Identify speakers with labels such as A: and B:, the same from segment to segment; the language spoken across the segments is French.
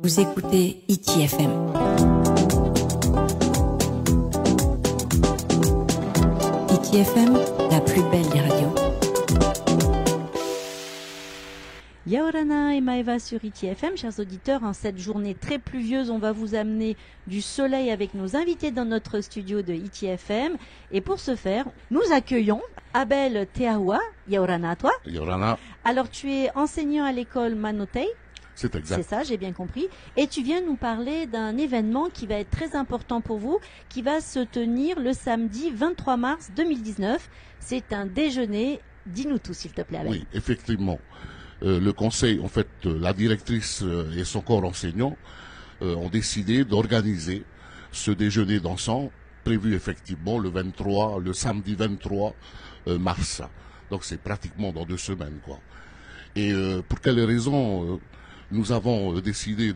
A: Vous écoutez ITFM. ITFM, la plus belle des radios.
B: Yaorana et Maeva sur ITFM, chers auditeurs, en cette journée très pluvieuse, on va vous amener du soleil avec nos invités dans notre studio de ITFM. Et pour ce faire, nous accueillons Abel Teahoua. Yaorana, à toi.
C: Yaorana.
B: Alors, tu es enseignant à l'école Manotei.
C: C'est exact.
B: C'est ça, j'ai bien compris. Et tu viens nous parler d'un événement qui va être très important pour vous, qui va se tenir le samedi 23 mars 2019. C'est un déjeuner. Dis-nous tout, s'il te plaît, Abel.
C: Oui, effectivement. Le conseil, en fait, la directrice et son corps enseignant ont décidé d'organiser ce déjeuner dansant prévu effectivement le samedi 23 mars. Donc c'est pratiquement dans 2 semaines, quoi. Et pour quelles raisons nous avons décidé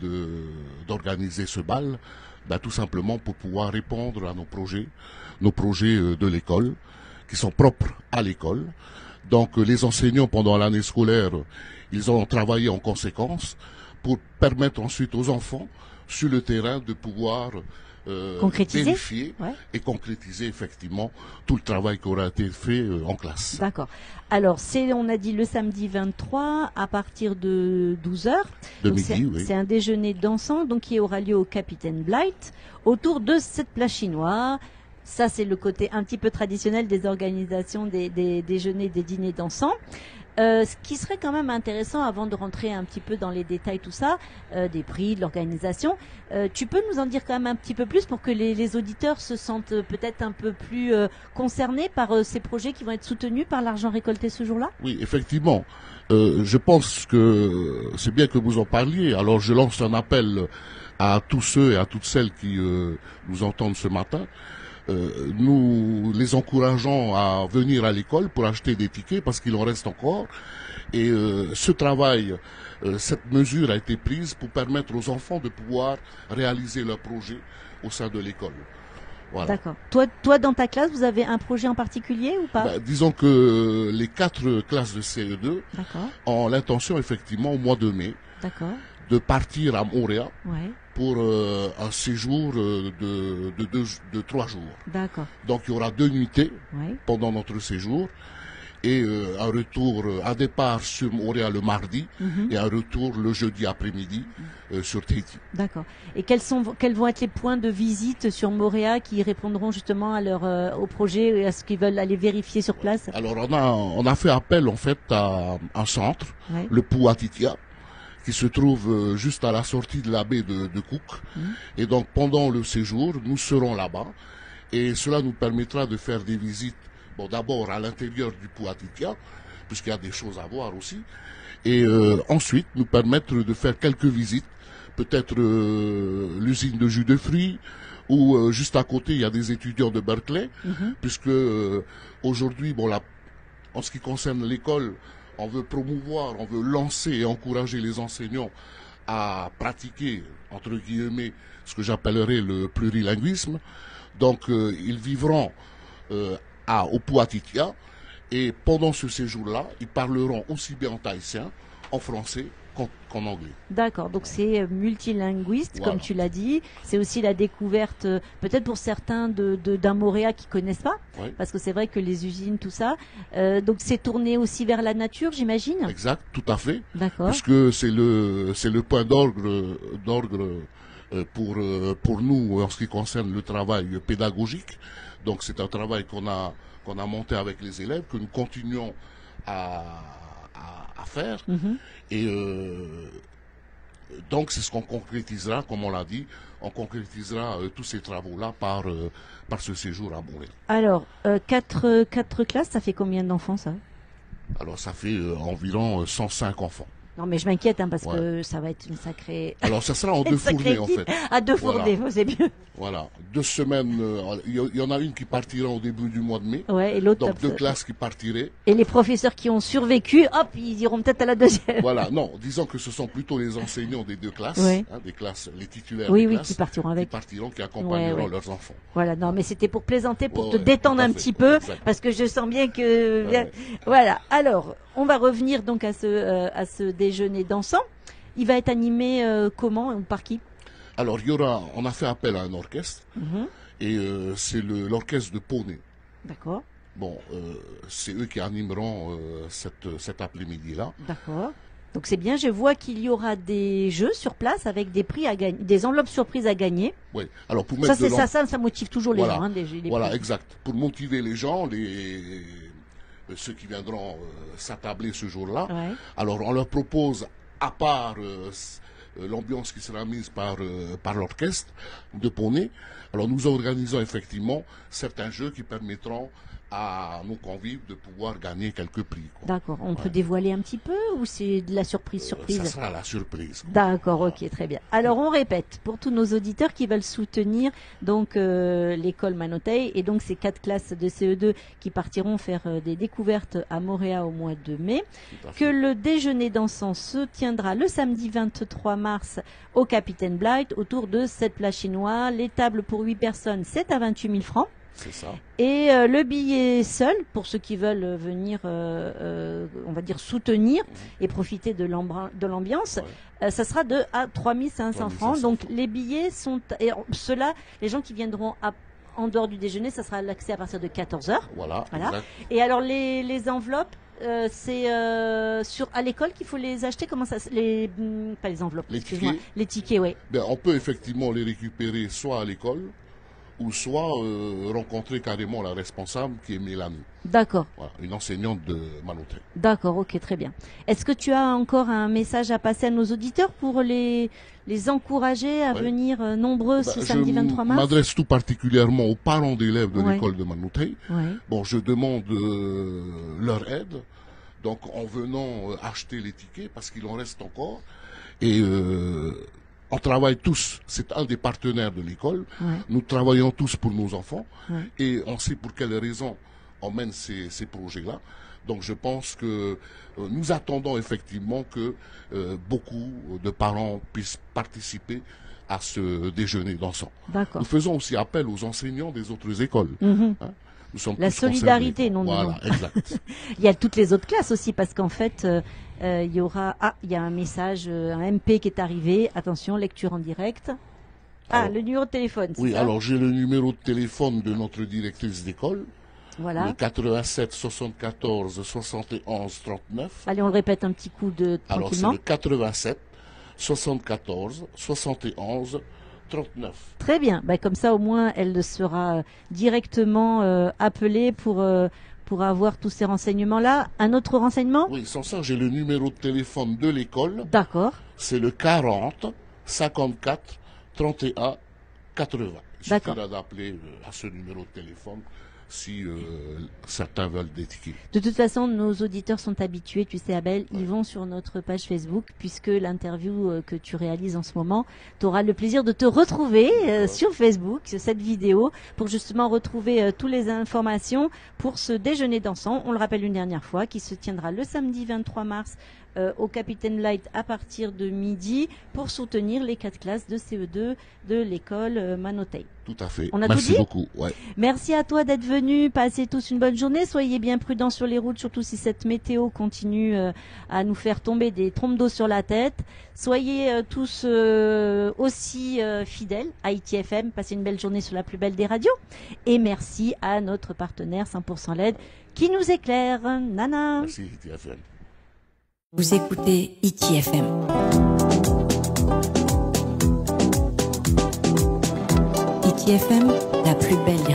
C: d'organiser ce bal? Tout simplement pour pouvoir répondre à nos projets de l'école, qui sont propres à l'école. Donc les enseignants pendant l'année scolaire, ils ont travaillé en conséquence pour permettre ensuite aux enfants sur le terrain de pouvoir vérifier et concrétiser effectivement tout le travail qui aura été fait en classe.
B: D'accord. Alors, on a dit le samedi 23 à partir de 12h.
C: De midi, oui.
B: C'est un déjeuner dansant donc qui aura lieu au Capitaine Blight autour de cette plage chinoise. Ça, c'est le côté un petit peu traditionnel des organisations des déjeuners, des dîners dansants. Ce qui serait quand même intéressant, avant de rentrer un petit peu dans les détails, tout ça, des prix, de l'organisation, tu peux nous en dire quand même un petit peu plus pour que les auditeurs se sentent peut-être un peu plus concernés par ces projets qui vont être soutenus par l'argent récolté ce jour-là?
C: Oui, effectivement. Je pense que c'est bien que vous en parliez. Alors, je lance un appel à tous ceux et à toutes celles qui nous entendent ce matin. Nous les encourageons à venir à l'école pour acheter des tickets parce qu'il en reste encore. Et ce travail, cette mesure a été prise pour permettre aux enfants de pouvoir réaliser leur projet au sein de l'école. Voilà.
B: D'accord. Toi, dans ta classe, vous avez un projet en particulier ou pas?
C: Disons que les 4 classes de CE2 ont l'intention effectivement au mois de mai de partir à Montréal. Ouais. Pour un séjour de 3 jours.
B: D'accord.
C: Donc il y aura 2 nuitées pendant notre séjour et un départ sur Montréal le mardi et un retour le jeudi après-midi sur Tahiti.
B: D'accord. Et quels vont être les points de visite sur Montréal qui répondront justement à au projet et à ce qu'ils veulent aller vérifier sur place?
C: Alors on a fait appel en fait à un centre, le Puatitia, qui se trouve juste à la sortie de la baie de Cook. Et donc, pendant le séjour, nous serons là-bas. Et cela nous permettra de faire des visites, d'abord à l'intérieur du Puatitia, puisqu'il y a des choses à voir aussi. Et ensuite, nous permettre de faire quelques visites, peut-être l'usine de jus de fruits, ou juste à côté, il y a des étudiants de Berkeley, puisque aujourd'hui, en ce qui concerne l'école, on veut promouvoir, on veut lancer et encourager les enseignants à pratiquer, entre guillemets, ce que j'appellerais le plurilinguisme. Donc, ils vivront au Puatitia et pendant ce séjour-là, ils parleront aussi bien en tahitien, en français qu'en anglais.
B: D'accord, donc c'est multilinguiste, comme tu l'as dit. C'est aussi la découverte, peut-être pour certains, d'un Montréal qui connaissent pas, parce que c'est vrai que les usines, tout ça. Donc c'est tourné aussi vers la nature, j'imagine.
C: Exact, tout à fait.
B: D'accord.
C: Puisque c'est le point d'orgue pour nous en ce qui concerne le travail pédagogique. Donc c'est un travail qu'on a monté avec les élèves, que nous continuons à faire. Et donc c'est ce qu'on concrétisera, comme on l'a dit, on concrétisera tous ces travaux-là par ce séjour à Montréal.
B: Alors, 4 classes, ça fait combien d'enfants ça?
C: Alors ça fait environ 105 enfants.
B: Non, mais je m'inquiète parce que ça va être une sacrée.
C: Alors ça sera en 2 fournées en fait.
B: À 2 fournées, c'est mieux.
C: Voilà, 2 semaines. Il y en a une qui partira au début du mois de mai.
B: Ouais, et l'autre.
C: Donc 2 classes qui partiraient.
B: Et les professeurs qui ont survécu, hop, ils iront peut-être à la deuxième.
C: Voilà, non, disons que ce sont plutôt les enseignants des 2 classes, des classes, les titulaires
B: des
C: classes,
B: qui partiront avec,
C: qui accompagneront leurs enfants.
B: Voilà, non, mais c'était pour plaisanter, pour te détendre un petit peu, parce que je sens bien que, voilà. Alors, on va revenir donc à ce déjeuner dansant. Il va être animé comment ou par qui?
C: Alors, on a fait appel à un orchestre, et c'est l'orchestre de Poney.
B: D'accord.
C: Bon, c'est eux qui animeront cet après-midi-là.
B: D'accord. Donc c'est bien, je vois qu'il y aura des jeux sur place avec des prix à gagner, des enveloppes surprises à gagner.
C: Oui. Alors pour mettre
B: ça motive toujours les gens. Hein, les
C: voilà,
B: prix.
C: Exact. Pour motiver les gens, ceux qui viendront s'attabler ce jour-là.
B: Ouais.
C: Alors on leur propose, à part l'ambiance qui sera mise par l'orchestre de Poney, alors nous organisons effectivement certains jeux qui permettront à nos convives de pouvoir gagner quelques prix.
B: D'accord. On peut dévoiler un petit peu ou c'est de la surprise?
C: Ça sera la surprise.
B: D'accord, ok, très bien. Alors on répète pour tous nos auditeurs qui veulent soutenir donc l'école Manotei et donc ces 4 classes de CE2 qui partiront faire des découvertes à Moréa au mois de mai, que le déjeuner dansant se tiendra le samedi 23 mars au Capitaine Blight autour de 7 plats chinois. Les tables pour 8 personnes, c'est à 28 000 francs.
C: C'est ça.
B: Et le billet seul, pour ceux qui veulent venir, on va dire, soutenir et profiter de l'ambiance, ça sera à 3 500 francs. Donc les billets sont... Et ceux-là, les gens qui viendront en dehors du déjeuner, ça sera l'accès à partir de 14h.
C: Voilà.
B: Et alors les enveloppes, c'est à l'école qu'il faut les acheter. Comment ça? Pas les enveloppes, excuse-moi. Les tickets, oui.
C: Ben, on peut effectivement les récupérer soit à l'école, ou soit rencontrer carrément la responsable qui est Mélanie.
B: D'accord.
C: Voilà, une enseignante de Manotei.
B: D'accord, ok, très bien. Est-ce que tu as encore un message à passer à nos auditeurs pour les encourager à venir nombreux ce samedi 23 mars?
C: Je m'adresse tout particulièrement aux parents d'élèves de l'école de Manotei.
B: Ouais.
C: Bon, je demande leur aide, donc en venant acheter les tickets, parce qu'il en reste encore. Et on travaille tous, c'est un des partenaires de l'école, nous travaillons tous pour nos enfants, et on sait pour quelles raisons on mène ces projets-là. Donc je pense que nous attendons effectivement que beaucoup de parents puissent participer à ce déjeuner dansant. Nous faisons aussi appel aux enseignants des autres écoles. Nous sommes
B: la solidarité, non.
C: Voilà, exact.
B: Il y a toutes les autres classes aussi, parce qu'en fait, il y a un message, un MP qui est arrivé. Attention, lecture en direct. Alors, le numéro de téléphone.
C: Oui,
B: ça
C: alors j'ai le numéro de téléphone de notre directrice d'école.
B: Voilà.
C: Le 87 74 71 39.
B: Allez, on le répète un petit coup tranquillement.
C: Alors c'est le 87 74 71 39.
B: Très bien. Comme ça, au moins, elle sera directement appelée pour avoir tous ces renseignements-là. Un autre renseignement?
C: Oui, sans ça, j'ai le numéro de téléphone de l'école.
B: D'accord.
C: C'est le 40 54 31 80. Il suffira d'appeler à ce numéro de téléphone si certains veulent des tickets.
B: De toute façon, nos auditeurs sont habitués, tu sais Abel, ils vont sur notre page Facebook, puisque l'interview que tu réalises en ce moment, tu auras le plaisir de te retrouver sur Facebook, sur cette vidéo, pour justement retrouver toutes les informations pour ce déjeuner dansant, on le rappelle une dernière fois, qui se tiendra le samedi 23 mars au Capitaine Blight à partir de midi pour soutenir les 4 classes de CE2 de l'école Manotei.
C: Tout à fait.
B: On a
C: Merci
B: tout dit
C: beaucoup. Ouais.
B: Merci à toi d'être venu. Passez tous une bonne journée. Soyez bien prudents sur les routes, surtout si cette météo continue à nous faire tomber des trompes d'eau sur la tête. Soyez tous aussi fidèles à ITFM. Passez une belle journée sur la plus belle des radios. Et merci à notre partenaire 100% LED qui nous éclaire. Nana.
C: Merci ITFM.
A: Vous écoutez ITFM. ITFM, la plus belle des